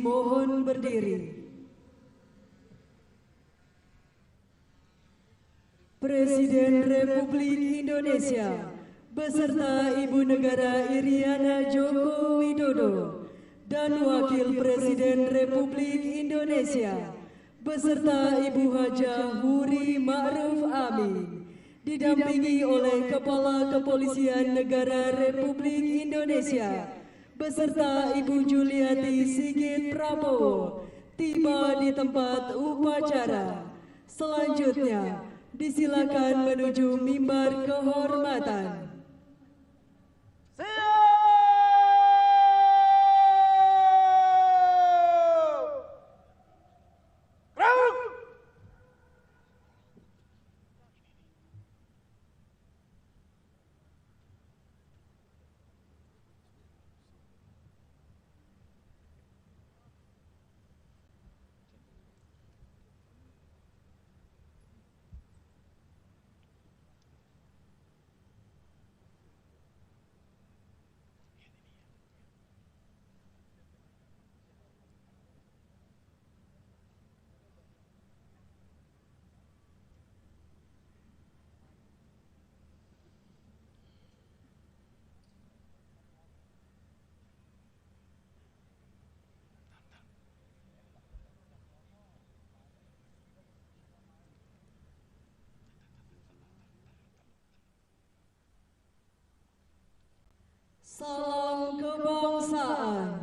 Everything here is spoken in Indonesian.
dimohon berdiri. Presiden Republik Indonesia beserta Ibu Negara Iriana Joko Widodo dan Wakil Presiden Republik Indonesia beserta Ibu Hajah Huri Ma'ruf Amin didampingi oleh Kepala Kepolisian Negara Republik Indonesia beserta Ibu Juliati Sigit Prabowo tiba di tempat upacara. Selanjutnya, disilakan menuju mimbar kehormatan. Salam kebangsaan.